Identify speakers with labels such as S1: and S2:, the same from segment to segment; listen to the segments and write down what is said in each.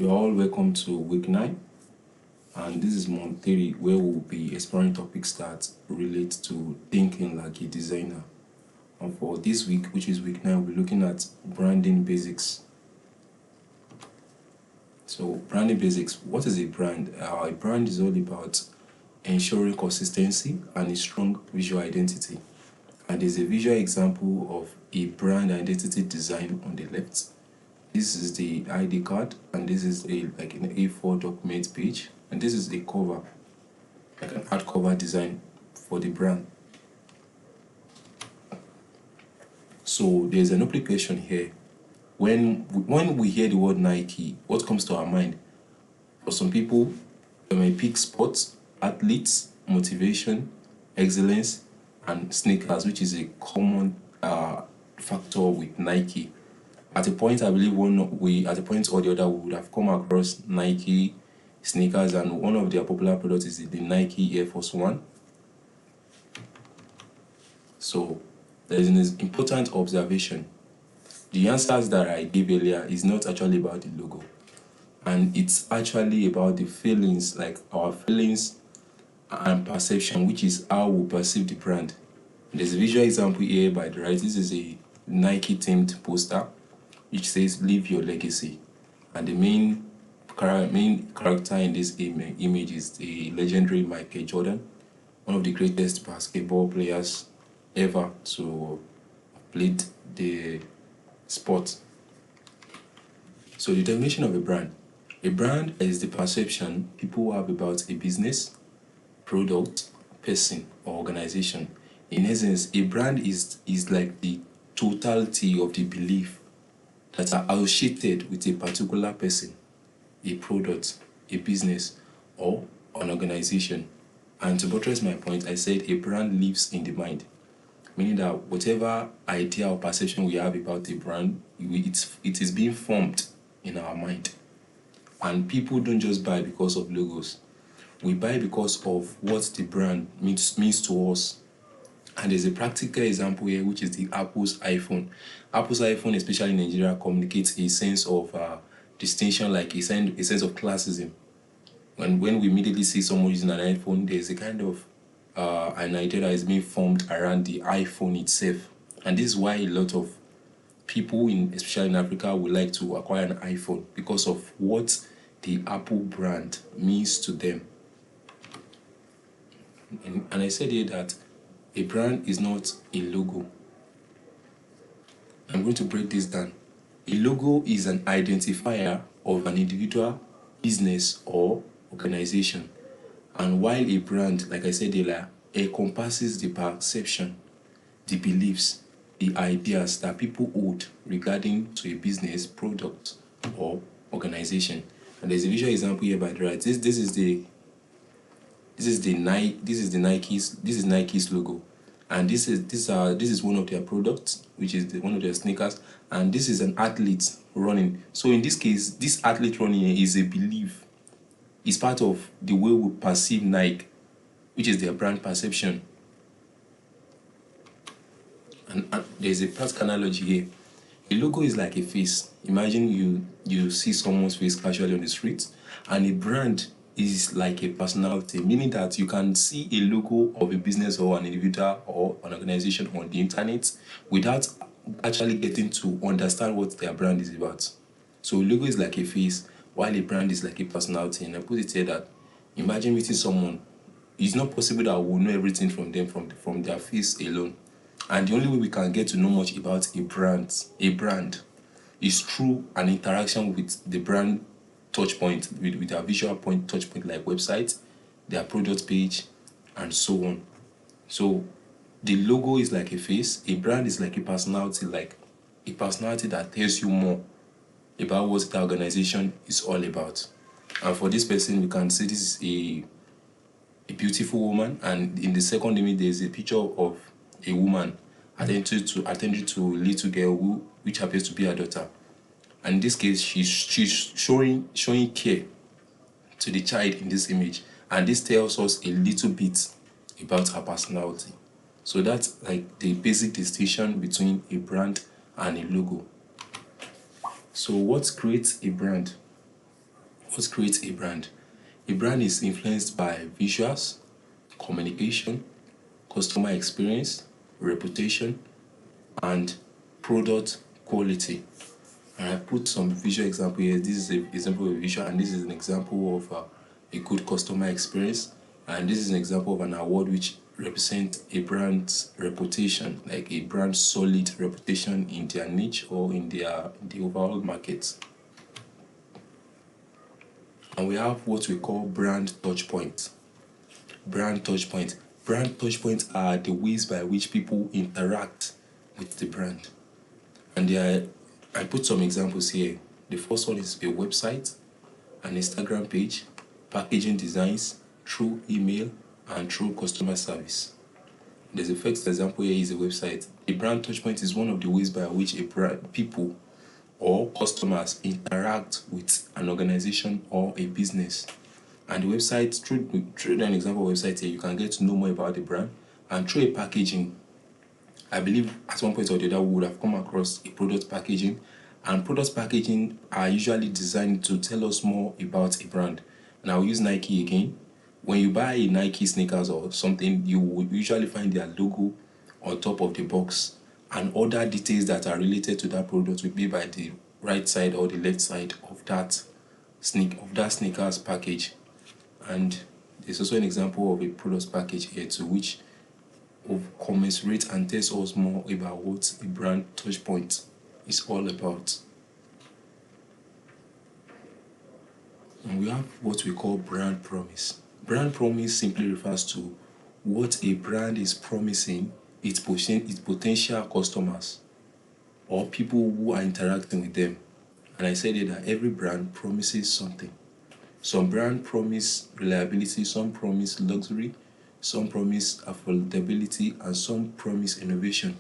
S1: You're all welcome to week 9, and this is month 3, where we'll be exploring topics that relate to thinking like a designer. And for this week, which is week 9, we're looking at branding basics. So, branding basics, what is a brand? A brand is all about ensuring consistency and a strong visual identity. And there's a visual example of a brand identity design on the left. This is the ID card, and this is an A4 document page, and this is a cover, like an hardcover design for the brand. So there's an application here. When we hear the word Nike, what comes to our mind? For some people, they may pick sports, athletes, motivation, excellence, and sneakers, which is a common factor with Nike. At a point, I believe at a point or the other, we would have come across Nike sneakers, and one of their popular products is the Nike Air Force One. So there is an important observation. The answers that I gave earlier is not actually about the logo, and it's actually about the feelings, like our feelings and perception, which is how we perceive the brand. There's a visual example here by the right. This is a Nike themed poster which says "Leave your legacy," and the main character in this image is the legendary Michael Jordan, one of the greatest basketball players ever to play the sport. So the definition of a brand is the perception people have about a business, product, person, or organization. In essence, a brand is like the totality of the belief that are associated with a particular person, a product, a business, or an organization. And to buttress my point, I said a brand lives in the mind, meaning that whatever idea or perception we have about a brand, it is being formed in our mind. And people don't just buy because of logos. We buy because of what the brand means to us. And there's a practical example here, which is the Apple's iPhone. Apple's iPhone, especially in Nigeria, communicates a sense of distinction, like a sense of classism. When we immediately see someone using an iPhone, there's a kind of an idea that is being formed around the iPhone itself. And this is why a lot of people, especially in Africa, would like to acquire an iPhone, because of what the Apple brand means to them. And I said here that a brand is not a logo. I'm going to break this down. A logo is an identifier of an individual, business, or organization. And while a brand, like I said earlier, encompasses the perception, the beliefs, the ideas that people hold regarding to a business, product, or organization. And there's a visual example here by the right. This is Nike's logo, and this is one of their products, which is one of their sneakers, and this is an athlete running. So in this case, this athlete running is a belief. It's part of the way we perceive Nike, which is their brand perception. And there's a practical analogy here. A logo is like a face. Imagine you see someone's face casually on the street, and a brand is like a personality, meaning that you can see a logo of a business or an individual or an organization on the internet without actually getting to understand what their brand is about. So a logo is like a face, while a brand is like a personality. And I put it here that imagine meeting someone. It's not possible that we'll know everything from them from their face alone. And the only way we can get to know much about a brand is through an interaction with the brand touch point, with their visual point touch point, like website, their product page, and so on. So the logo is like a face, a brand is like a personality that tells you more about what the organization is all about. And for this person, we can see this is a beautiful woman, and in the second image there's a picture of a woman attending to a little girl which appears to be her daughter. And in this case, she's showing care to the child in this image, and this tells us a little bit about her personality. So that's like the basic distinction between a brand and a logo. So what creates a brand? What creates a brand? A brand is influenced by visuals, communication, customer experience, reputation, and product quality. And I put some visual example here. This is an example of a visual, and this is an example of a good customer experience. And this is an example of an award which represents a brand's reputation, like a brand's solid reputation in their niche or in the overall market. And we have what we call brand touchpoints. Brand touchpoints. Brand touchpoints are the ways by which people interact with the brand. And I put some examples here. The first one is a website, an Instagram page, packaging designs, through email, and through customer service. The first example here is a website. A brand touchpoint is one of the ways by which people or customers interact with an organization or a business. And the website, through an example website here, you can get to know more about the brand. And through a packaging, I believe at one point or the other we would have come across a product packaging, and product packaging are usually designed to tell us more about a brand. And I'll use Nike again. When you buy a Nike sneakers or something, you would usually find their logo on top of the box, and other details that are related to that product will be by the right side or the left side of that sneakers package. And there's also an example of a product package here too, which of commensurate and tells us more about what a brand touchpoint is all about. And we have what we call brand promise. Brand promise simply refers to what a brand is promising its potential customers or people who are interacting with them. And I said it that every brand promises something. Some brand promise reliability, some promise luxury, some promise affordability, and some promise innovation.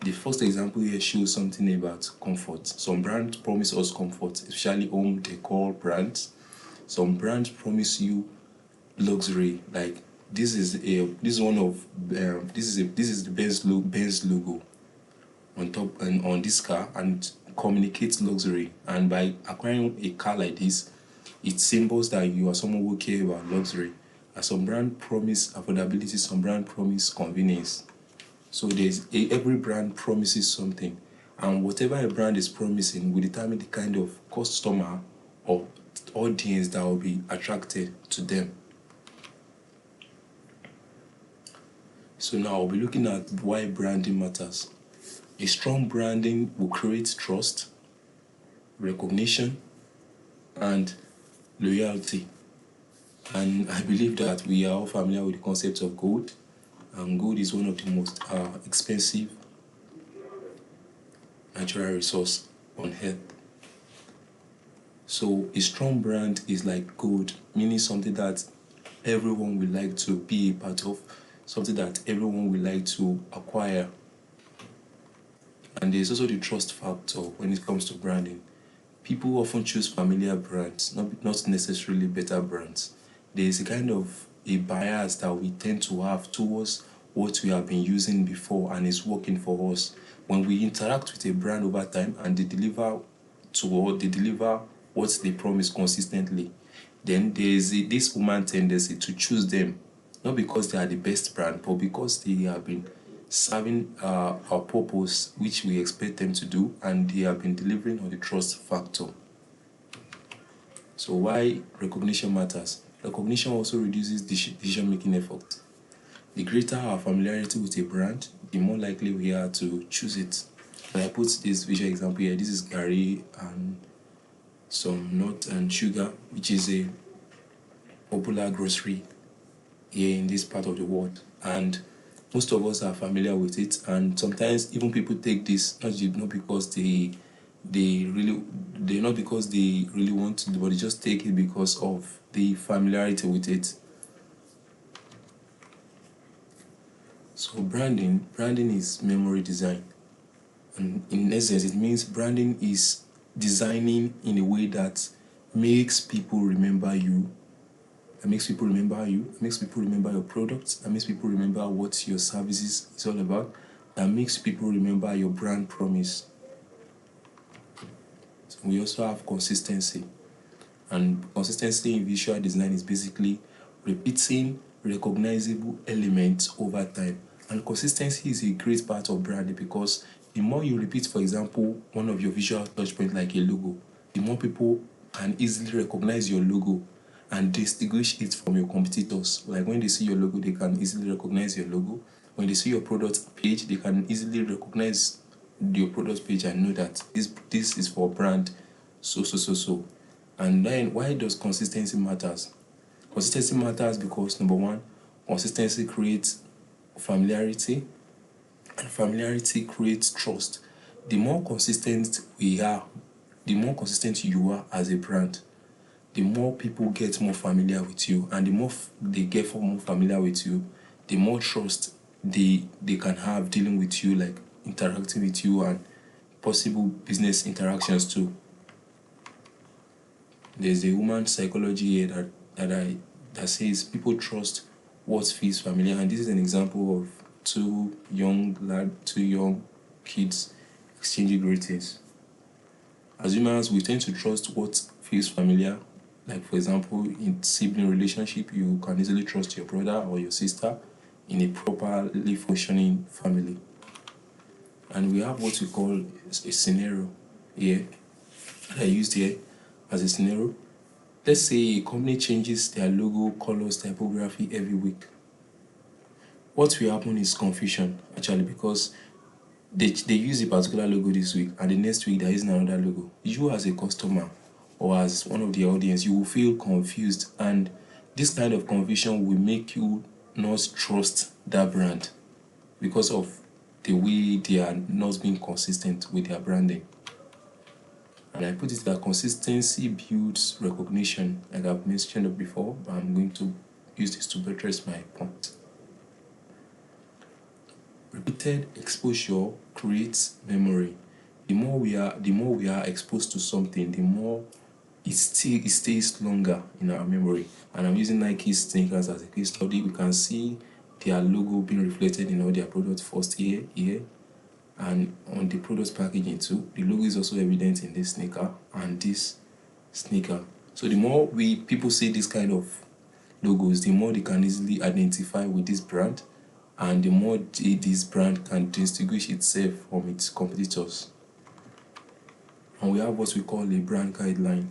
S1: The first example here shows something about comfort. Some brands promise us comfort, especially home decor brands. Some brands promise you luxury, like this is the Benz logo on top and on this car, and communicates luxury. And by acquiring a car like this, it symbols that you are someone who care about luxury. And some brand promise affordability, some brand promise convenience. So every brand promises something, and whatever a brand is promising will determine the kind of customer or audience that will be attracted to them. So now I'll be looking at why branding matters. A strong branding will create trust, recognition, and loyalty. And I believe that we are all familiar with the concept of gold. And gold is one of the most expensive natural resource on earth. So a strong brand is like gold, meaning something that everyone will like to be a part of, something that everyone will like to acquire. And there's also the trust factor when it comes to branding. People often choose familiar brands, not necessarily better brands. There's a kind of a bias that we tend to have towards what we have been using before and is working for us. When we interact with a brand over time and they deliver what they promise consistently, then there's this human tendency to choose them, not because they are the best brand, but because they have been serving our purpose, which we expect them to do, and they have been delivering on the trust factor. So why recognition matters? Recognition also reduces decision-making effort. The greater our familiarity with a brand, the more likely we are to choose it. And I put this visual example here. This is Gary and some nut and sugar, which is a popular grocery here in this part of the world. And most of us are familiar with it, and sometimes even people take this not because they really want to, but they just take it because of the familiarity with it. So branding is memory design, and in essence it means branding is designing in a way that makes people remember you. It makes people remember you, it makes people remember your products, it makes people remember what your services is all about, that makes people remember your brand promise. So we also have consistency. And consistency in visual design is basically repeating recognizable elements over time. And consistency is a great part of branding, because the more you repeat, for example, one of your visual touch points like a logo, the more people can easily recognize your logo and distinguish it from your competitors. Like when they see your logo, they can easily recognize your logo. When they see your product page, they can easily recognize your product page and know that this is for brand so. And then why does consistency matters? Consistency matters because number one, consistency creates familiarity, and familiarity creates trust. The more consistent we are, the more consistent you are as a brand, the more people get more familiar with you, and the more they get more familiar with you, the more trust they can have dealing with you, like interacting with you and possible business interactions too. There's a human psychology here that says people trust what feels familiar, and this is an example of two young kids exchanging greetings. As humans, we tend to trust what feels familiar. Like for example, in sibling relationship, you can easily trust your brother or your sister in a properly functioning family. And we have what we call a scenario here that I used here as a scenario. Let's say a company changes their logo, colors, typography every week. What will happen is confusion, actually, because they use a particular logo this week, and the next week they're using another logo. You as a customer or as one of the audience, you will feel confused, and this kind of confusion will make you not trust that brand because of the way they are not being consistent with their branding. And I put it that consistency builds recognition, like I've mentioned before, but I'm going to use this to buttress my point. Repeated exposure creates memory. The more we are exposed to something, the more it stays longer in our memory. And I'm using Nike sneakers as a case study. We can see their logo being reflected in all their products first here, and on the product packaging too. The logo is also evident in this sneaker and this sneaker. So the more people see this kind of logos, the more they can easily identify with this brand, and the more this brand can distinguish itself from its competitors. And we have what we call a brand guideline.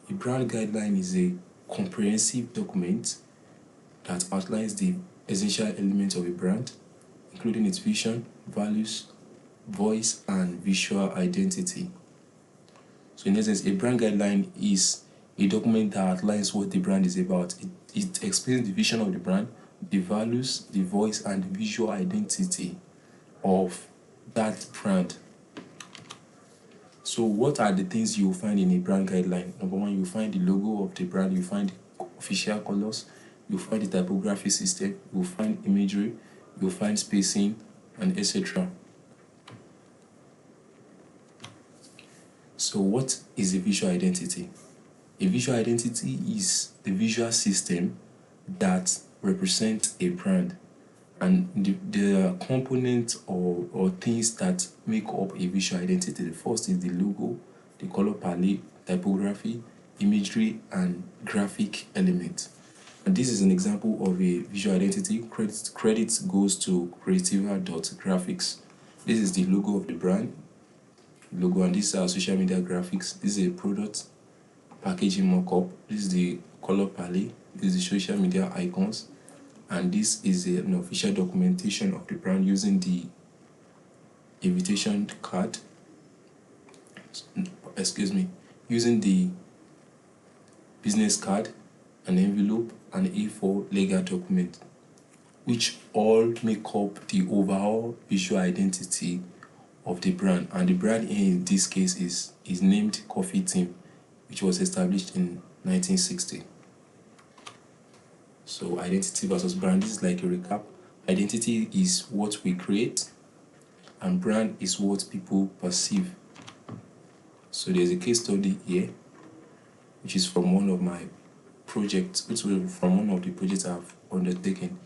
S1: A brand guideline is a comprehensive document that outlines the essential elements of a brand, including its vision, values, voice, and visual identity. So in essence, a brand guideline is a document that outlines what the brand is about. It explains the vision of the brand, the values, the voice, and the visual identity of that brand. So what are the things you will find in a brand guideline? Number one, you find the logo of the brand, you find the official colors, you find the typography system, you find imagery, you find spacing, and etc. So what is a visual identity? A visual identity is the visual system that represents a brand, and the components or things that make up a visual identity. The first is the logo, the color palette, typography, imagery, and graphic elements. And this is an example of a visual identity. Credit goes to creativa.graphics. This is the logo of the brand logo, and this is our social media graphics. This is a product packaging mockup. This is the color palette. This is the social media icons, and this is an official documentation of the brand using the invitation card. Using the business card, an envelope, and A4 legal document, which all make up the overall visual identity of the brand. And the brand in this case is named Coffee Team, which was established in 1960. So identity versus brand, this is like a recap. Identity is what we create, and brand is what people perceive. So there's a case study here, which is from one of my projects, which is from one of the projects I've undertaken.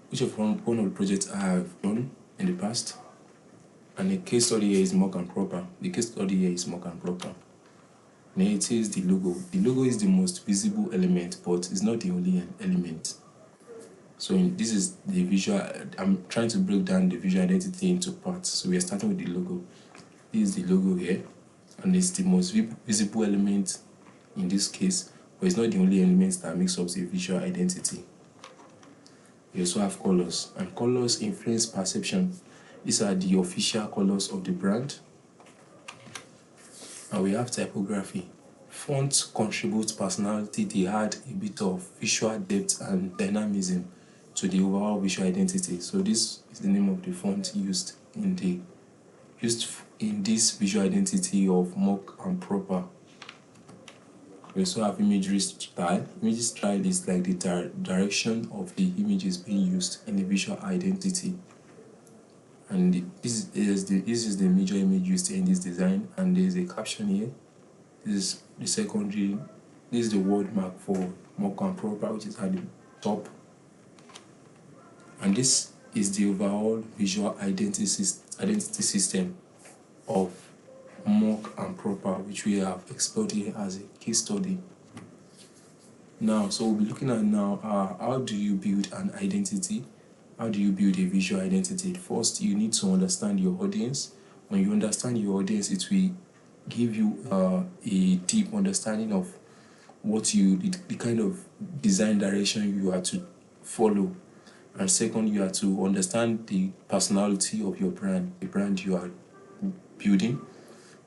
S1: Which is from one of the projects I have done in the past. And the case study here is mock and proper. The case study here is mock and proper. Then it says the logo. The logo is the most visible element, but it's not the only element. So this is the visual. I'm trying to break down the visual identity into parts. So we are starting with the logo. This is the logo here, and it's the most visible element in this case, but it's not the only element that makes up the visual identity. We also have colors, and colors influence perception. These are the official colors of the brand. And we have typography. Fonts contribute personality. They add a bit of visual depth and dynamism to the overall visual identity. So this is the name of the font used in this visual identity of mock and proper. We also have imagery style. Imagery style is like the direction of the images being used in the visual identity. And this is the major image used in this design, and there is a caption here. This is the secondary. This is the word mark for mock and proper, which is at the top. And this is the overall visual identity system of mock and proper, which we have explored here as a case study. Now, so we'll be looking at now how do you build an identity? How do you build a visual identity? First, you need to understand your audience. When you understand your audience, it will give you a deep understanding of the kind of design direction you are to follow. And second, you are to understand the personality of your brand, the brand you are building.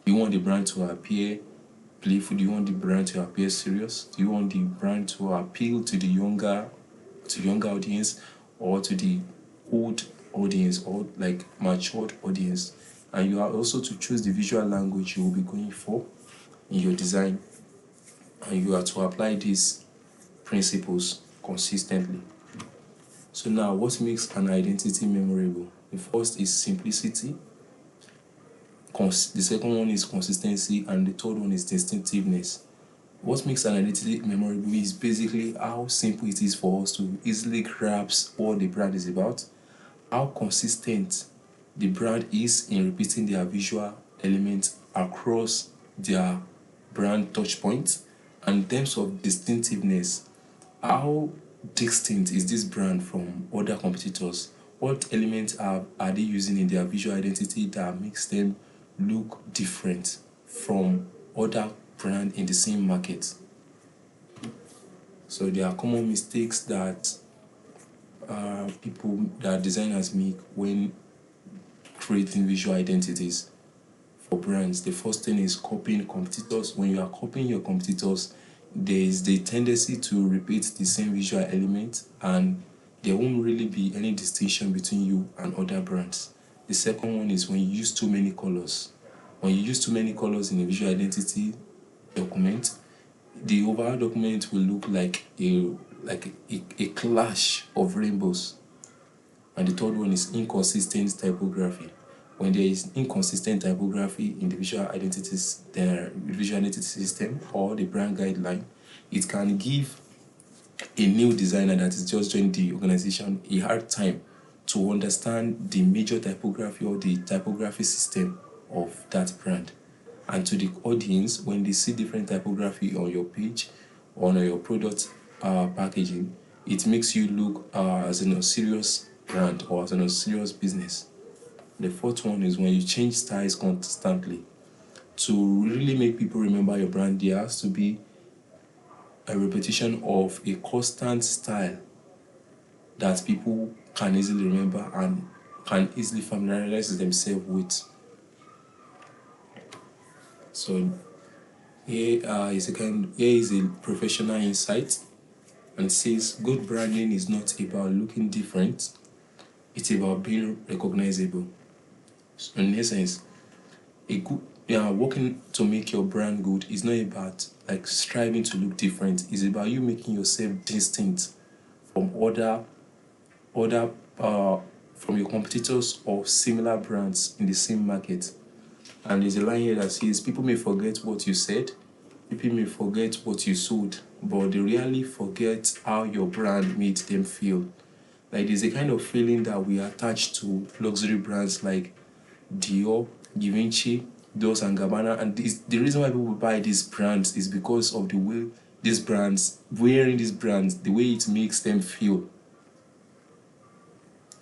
S1: Do you want the brand to appear playful? Do you want the brand to appear serious? Do you want the brand to appeal to the younger audience, or to the old audience, or like matured audience? And you are also to choose the visual language you will be going for in your design, and you are to apply these principles consistently. So now, what makes an identity memorable? The first is simplicity. The second one is consistency, and the third one is distinctiveness. What makes an identity memorable is basically how simple it is for us to easily grasp what the brand is about, how consistent the brand is in repeating their visual elements across their brand touchpoints, and in terms of distinctiveness, how distinct is this brand from other competitors? What elements are they using in their visual identity that makes them look different from other brands in the same market? So there are common mistakes that designers make when creating visual identities for brands. The first thing is copying competitors. When you are copying your competitors, there is the tendency to repeat the same visual element, and there won't really be any distinction between you and other brands. The second one is when you use too many colors. When you use too many colors in a visual identity document, the overall document will look like a clash of rainbows. And the third one is inconsistent typography. When there is inconsistent typography in the visual identity system or the brand guideline, it can give a new designer that is just joining the organization a hard time to understand the major typography or the typography system of that brand. And to the audience, when they see different typography on your page or on your product packaging, it makes you look as a serious brand or as a serious business. The fourth one is when you change styles constantly. To really make people remember your brand, there has to be a repetition of a constant style that people can easily remember and can easily familiarize themselves with. So here is a professional insight, and it says good branding is not about looking different, it's about being recognizable. So in essence, working to make your brand good is not about like striving to look different. It's about you making yourself distinct from from your competitors or similar brands in the same market. And there's a line here that says people may forget what you said, people may forget what you sold, but they rarely forget how your brand made them feel. Like there's a kind of feeling that we attach to luxury brands like Dior, Givenchy, Dolce and Gabbana, and the reason why people buy these brands is because of the way these brands, wearing these brands, the way it makes them feel.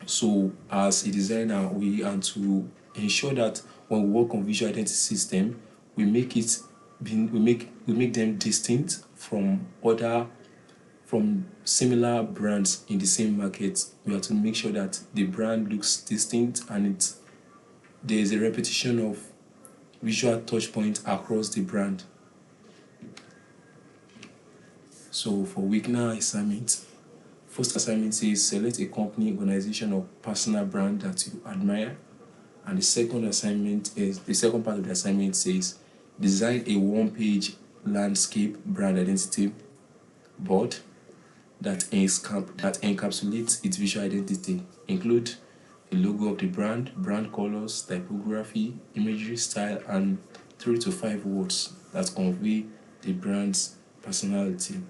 S1: So as a designer, we are to ensure that when we work on visual identity system, we make it we make them distinct from similar brands in the same market. We have to make sure that the brand looks distinct and there is a repetition of visual touch point across the brand. So for week 9 assignment, first assignment says select a company, organization, or personal brand that you admire. And the second part of the assignment says design a one-page landscape brand identity board that encapsulates its visual identity. Include the logo of the brand colors, typography, imagery, style, and 3 to 5 words that convey the brand's personality.